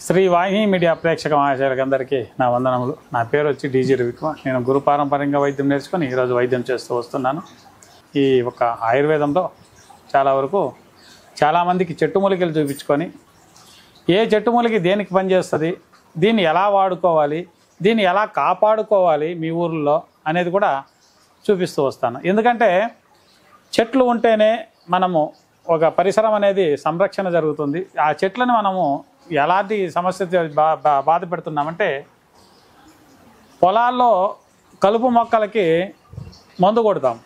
శ్రీ వాహిని media ప్రేక్షక మహాశయులందరికీ నా వందనములు. నా పేరు వచ్చి డీజీ రవికుమార్. నేను గురు పారంపర్యంగా వైద్యం నేర్చుకొని ఈరోజు వైద్యం చేస్తూ వస్తున్నాను. ఈ ఒక ఆయుర్వేదంలో చాలా వరకు చాలామందికి చెట్టుమూలికలు చూపించుకొని ఏ చెట్టుమూలికి దేనికి పనిచేస్తుంది, దీన్ని ఎలా వాడుకోవాలి, దీన్ని ఎలా కాపాడుకోవాలి మీ ఊర్లో అనేది కూడా చూపిస్తూ వస్తాను. ఎందుకంటే చెట్లు ఉంటేనే మనము ఒక పరిసరం అనేది సంరక్షణ జరుగుతుంది. ఆ చెట్లను మనము ఎలాంటి సమస్య బాధ పెడుతున్నామంటే, పొలాల్లో కలుపు మొక్కలకి మందు కొడతాం.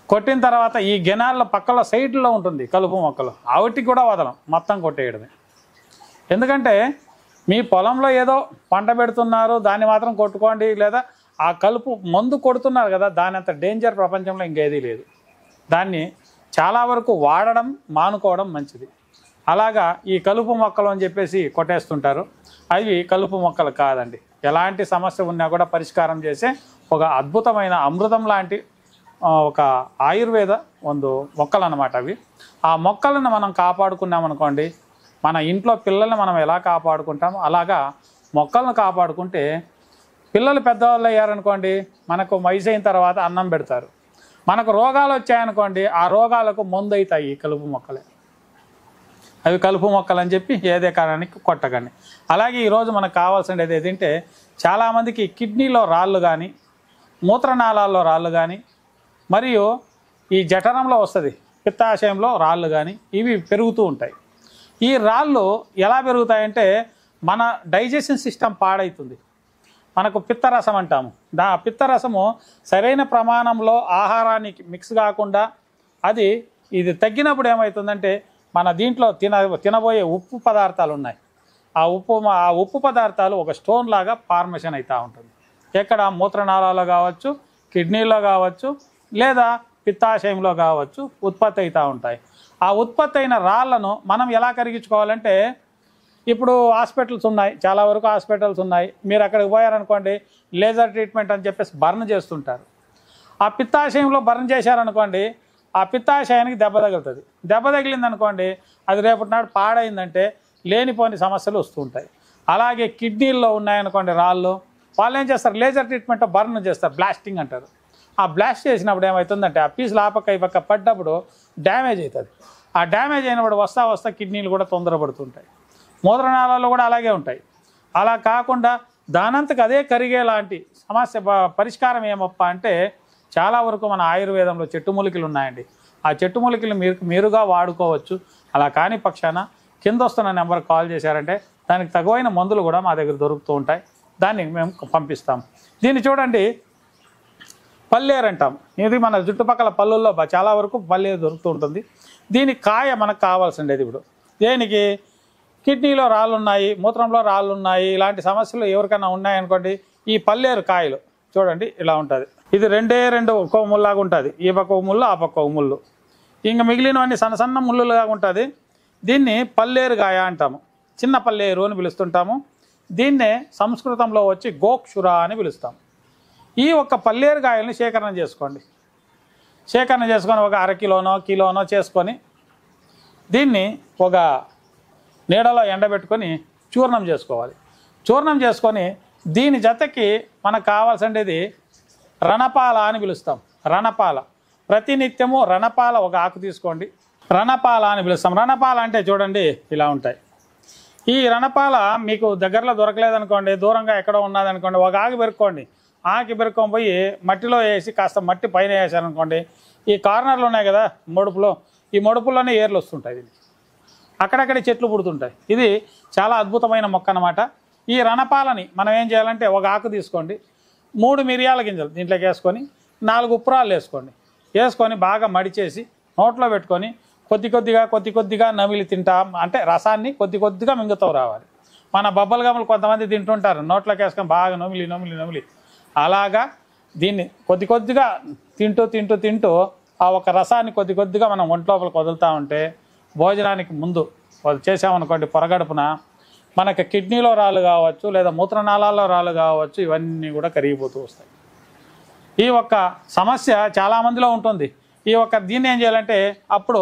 కొట్టిన తర్వాత ఈ గెనాల పక్కల సైడ్లో ఉంటుంది కలుపు మొక్కలు, ఆవిటికి కూడా వదలం, మొత్తం కొట్టేయడమే. ఎందుకంటే మీ పొలంలో ఏదో పంట పెడుతున్నారు, దాన్ని మాత్రం కొట్టుకోండి, లేదా ఆ కలుపు మందు కొడుతున్నారు కదా, దాని అంత డేంజర్ ప్రపంచంలో ఇంకేదీ లేదు. దాన్ని చాలా వరకు వాడడం మానుకోవడం మంచిది. అలాగా ఈ కలుపు మొక్కలు అని చెప్పేసి కొట్టేస్తుంటారు. అవి కలుపు మొక్కలు కాదండి. ఎలాంటి సమస్య ఉన్నా కూడా పరిష్కారం చేసే ఒక అద్భుతమైన అమృతం లాంటి ఒక ఆయుర్వేద మొక్కలు అన్నమాట అవి. ఆ మొక్కలను మనం కాపాడుకున్నామనుకోండి, మన ఇంట్లో పిల్లల్ని మనం ఎలా కాపాడుకుంటామో అలాగా మొక్కలను కాపాడుకుంటే, పిల్లలు పెద్దవాళ్ళు అయ్యారనుకోండి, మనకు వయసు అయిన తర్వాత అన్నం పెడతారు. మనకు రోగాలు వచ్చాయనుకోండి, ఆ రోగాలకు మందు అవుతాయి ఈ కలుపు మొక్కలే. అవి కలుపు మొక్కలు అని చెప్పి ఏదే కారణానికి కొట్టకండి. అలాగే ఈరోజు మనకు కావాల్సినది ఏదంటే, చాలామందికి కిడ్నీలో రాళ్ళు కానీ, మూత్రనాళాల్లో రాళ్ళు కానీ, మరియు ఈ జఠరంలో వస్తుంది పిత్తాశయంలో రాళ్ళు కానీ, ఇవి పెరుగుతూ ఉంటాయి. ఈ రాళ్ళు ఎలా పెరుగుతాయంటే, మన డైజెషన్ సిస్టమ్ పాడవుతుంది. మనకు పిత్తరసం అంటాము. పిత్తరసము సరైన ప్రమాణంలో ఆహారానికి మిక్స్ కాకుండా ఇది తగ్గినప్పుడు ఏమవుతుందంటే, మన దీంట్లో తినబోయే ఉప్పు పదార్థాలు ఉన్నాయి. ఆ ఉప్పు పదార్థాలు ఒక స్టోన్ లాగా ఫార్మేషన్ అవుతూ ఉంటుంది. ఎక్కడ మూత్రనాళాల్లో కావచ్చు, కిడ్నీలో కావచ్చు, లేదా పిత్తాశయంలో కావచ్చు ఉత్పత్తి అవుతూ ఉంటాయి. ఆ ఉత్పత్తి అయిన రాళ్లను మనం ఎలా కరిగించుకోవాలంటే, ఇప్పుడు హాస్పిటల్స్ ఉన్నాయి, చాలా వరకు హాస్పిటల్స్ ఉన్నాయి. మీరు అక్కడికి పోయారనుకోండి, లేజర్ ట్రీట్మెంట్ అని చెప్పేసి బర్న్ చేస్తుంటారు. ఆ పిత్తాశయంలో బర్న్ చేశారనుకోండి, ఆ పిత్తాశయానికి దెబ్బ తగులుతుంది. దెబ్బ తగిలిందనుకోండి, అది రేపటి నాడు పాడైందంటే లేనిపోని సమస్యలు వస్తూ ఉంటాయి. అలాగే కిడ్నీల్లో ఉన్నాయనుకోండి రాళ్ళు, వాళ్ళు ఏం చేస్తారు, లేజర్ ట్రీట్మెంట్ బర్న్ చేస్తారు, బ్లాస్టింగ్ అంటారు. ఆ బ్లాస్ట్ చేసినప్పుడు ఏమవుతుందంటే, ఆ పీసులు ఆ పక్క పడ్డప్పుడు డ్యామేజ్ అవుతుంది. ఆ డ్యామేజ్ అయినప్పుడు వస్తా కిడ్నీలు కూడా తొందరపడుతుంటాయి. మూత్రనాళాలు కూడా అలాగే ఉంటాయి. అలా కాకుండా దానంతకు అదే కరిగేలాంటి సమస్య పరిష్కారం ఏమప్ప అంటే, చాలా వరకు మన ఆయుర్వేదంలో చెట్టుమూలికలు ఉన్నాయండి. ఆ చెట్టుమూలికలు మీరుగా వాడుకోవచ్చు. అలా కాని పక్షాన కింద వస్తున్న నెంబర్కి కాల్ చేశారంటే దానికి తగువైన మందులు కూడా మా దగ్గర దొరుకుతూ ఉంటాయి. దాన్ని మేము పంపిస్తాము. దీన్ని చూడండి, పల్లేరు అంటాం. ఇది మన చుట్టుపక్కల పళ్ళుల్లో చాలా వరకు పల్లేరు దొరుకుతూ ఉంటుంది. దీని కాయ మనకు కావాల్సిండేది. ఇప్పుడు దేనికి, కిడ్నీలో రాళ్ళు ఉన్నాయి, మూత్రంలో రాళ్ళు ఉన్నాయి, ఇలాంటి సమస్యలు ఎవరికైనా ఉన్నాయనుకోండి, ఈ పల్లేరు కాయలు చూడండి ఇలా ఉంటుంది. ఇది రెండు ఒక్కో ముళ్ళలాగా ఉంటుంది. ఈ పక్క ఒక ముళ్ళు, ఆ పక్క ఒక ముళ్ళు, ఇంకా మిగిలినవన్నీ సన్న ముళ్ళులాగా ఉంటుంది. దీన్ని పల్లేరు కాయ అంటాము. చిన్న పల్లేరు అని పిలుస్తుంటాము. దీన్నే సంస్కృతంలో వచ్చి గోక్షుర అని పిలుస్తాం. ఈ ఒక్క పల్లేరు కాయల్ని సేకరణ చేసుకొని ఒక కిలోనో చేసుకొని దీన్ని ఒక నీడలో ఎండబెట్టుకొని చూర్ణం చేసుకోవాలి. చూర్ణం చేసుకొని దీని జతకి మనకు కావాల్సిండేది రణపాల అని పిలుస్తాం. రణపాల ప్రతినిత్యము రణపాల ఒక ఆకు తీసుకోండి. రణపాల అని పిలుస్తాం. రణపాల అంటే చూడండి ఇలా ఉంటాయి. ఈ రణపాల మీకు దగ్గరలో దొరకలేదనుకోండి, దూరంగా ఎక్కడో ఉన్నదనుకోండి, ఒక ఆకు పెరుక్కోండి. ఆకు పెరుక్కొని పోయి మట్టిలో వేసి కాస్త మట్టి పైన వేసారనుకోండి, ఈ కార్నర్లు ఉన్నాయి కదా మడుపులో, ఈ మడుపుల్లోనే ఏర్లు వస్తుంటాయి. అక్కడక్కడే చెట్లు పుడుతుంటాయి. ఇది చాలా అద్భుతమైన మొక్క అన్నమాట. ఈ రణపాలని మనం ఏం చేయాలంటే, ఒక ఆకు తీసుకోండి, 3 మిరియాల గింజలు దీంట్లోకి వేసుకొని, 4 ఉప్పురాళ్ళు వేసుకొని బాగా మడిచేసి నోట్లో పెట్టుకొని కొద్దిగా నమిలి తింటాం. అంటే రసాన్ని కొద్దిగా మింగుతూ రావాలి. మన బబ్బలు గమ్మలు కొంతమంది తింటుంటారు, నోట్లోకి వేసుకొని బాగా నమిలి అలాగా దీన్ని కొద్దిగా తింటూ ఆ ఒక రసాన్ని కొద్దిగా మనం ఒంట్లోపలికి వదులుతూ ఉంటే, భోజనానికి ముందు చేసామనుకోండి, పొరగడుపున మనకి కిడ్నీలో రాళ్ళు కావచ్చు, లేదా మూత్రనాళాల్లో రాళ్ళు కావచ్చు, ఇవన్నీ కూడా కరిగిపోతూ వస్తాయి. ఈ ఒక్క సమస్య చాలామందిలో ఉంటుంది. దీన్ని ఏం చేయాలంటే, అప్పుడు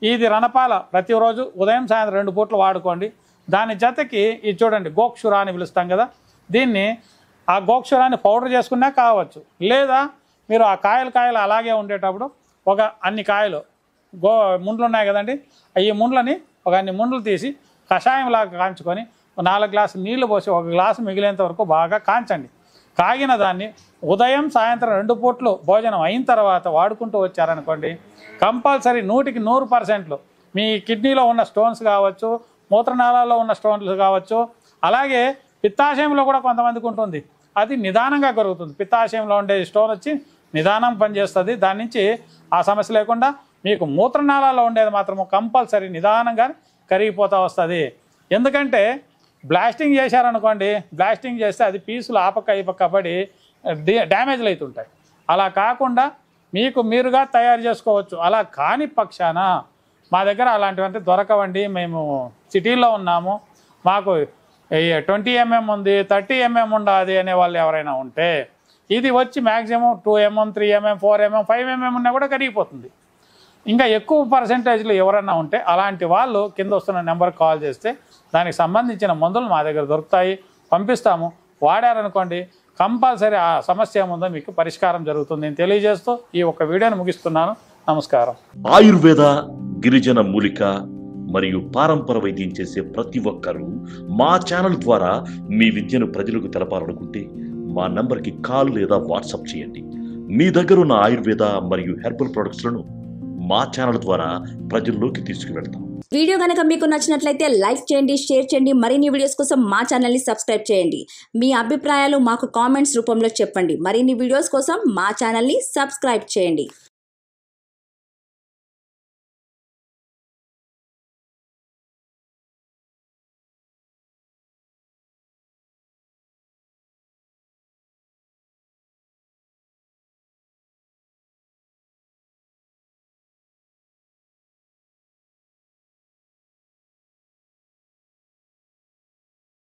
ఇది రణపాల ప్రతిరోజు ఉదయం సాయంత్రం 2 పూటలు వాడుకోండి. దాని జతకి ఇది చూడండి గోక్షుర అని పిలుస్తాం కదా, దీన్ని ఆ గోక్షురాన్ని పౌడర్ చేసుకున్నా కావచ్చు, లేదా మీరు ఆ కాయలు అలాగే ఉండేటప్పుడు ఒక అన్ని కాయలు ముండ్లు ఉన్నాయి కదండి, ఈ ముండ్లని ఒక అన్ని ముండ్లు తీసి కషాయంలాగా కాంచుకొని 4 గ్లాసులు నీళ్లు పోసి 1 గ్లాసు మిగిలేంత వరకు బాగా కాంచండి. కాగిన దాన్ని ఉదయం సాయంత్రం 2 పూట్లు భోజనం అయిన తర్వాత వాడుకుంటూ వచ్చారనుకోండి, కంపల్సరీ 100% మీ కిడ్నీలో ఉన్న స్టోన్స్ కావచ్చు, మూత్రనాళాల్లో ఉన్న స్టోన్స్ కావచ్చు, అలాగే పిత్తాశయంలో కూడా కొంతమందికి ఉంటుంది, అది నిదానంగా కరుగుతుంది. పిత్తాశయంలో ఉండే స్టోన్ వచ్చి నిదానం పనిచేస్తుంది, దాని నుంచి ఆ సమస్య లేకుండా మీకు మూత్రనాళాల్లో ఉండేది మాత్రము కంపల్సరీ నిదానంగా కరిగిపోతూ వస్తుంది. ఎందుకంటే బ్లాస్టింగ్ చేశారనుకోండి, బ్లాస్టింగ్ చేస్తే అది పీసులు ఆపక్క పడి డ్యామేజ్లు అవుతుంటాయి. అలా కాకుండా మీకు మీరుగా తయారు చేసుకోవచ్చు. అలా కాని పక్షాన మా దగ్గర అలాంటివంటే దొరకవండి, మేము సిటీలో ఉన్నాము, మాకు 20 mm ఉంది, 30 mm ఉండదు అనే వాళ్ళు ఎవరైనా ఉంటే ఇది వచ్చి maximum 2 mm, 3 mm, 4 mm, 5 mm ఉన్నా కూడా కరిగిపోతుంది. ఇంకా ఎక్కువ పర్సెంటేజ్లు ఎవరైనా ఉంటే అలాంటి వాళ్ళు కింద వస్తున్న నెంబర్కి కాల్ చేస్తే దానికి సంబంధించిన మందులు మా దగ్గర దొరుకుతాయి, పంపిస్తాము. వాడారనుకోండి కంపల్సరీ ఆ సమస్య ఏముందో మీకు పరిష్కారం జరుగుతుంది అని తెలియజేస్తూ ఈ ఒక్క వీడియోని ముగిస్తున్నాను. నమస్కారం. ఆయుర్వేద, గిరిజన మూలిక మరియు పారంపర వైద్యం చేసే ప్రతి ఒక్కరూ మా ఛానల్ ద్వారా మీ విద్యను ప్రజలకు తెలపాలనుకుంటే మా నంబర్కి కాల్ లేదా వాట్సాప్ చేయండి. మీ దగ్గర ఉన్న ఆయుర్వేద మరియు హెర్బల్ ప్రొడక్ట్స్లను మా ఛానల్ ద్వారా ప్రజల్లోకి తీసుకువెళ్తాం. వీడియో కనుక మీకు నచ్చినట్లయితే లైక్ చేయండి, షేర్ చేయండి. మరిన్ని వీడియోస్ కోసం మా ఛానల్ని సబ్స్క్రైబ్ చేయండి. మీ అభిప్రాయాలు మాకు కామెంట్స్ రూపంలో చెప్పండి. మరిన్ని వీడియోస్ కోసం మా ఛానల్ని సబ్స్క్రైబ్ చేయండి.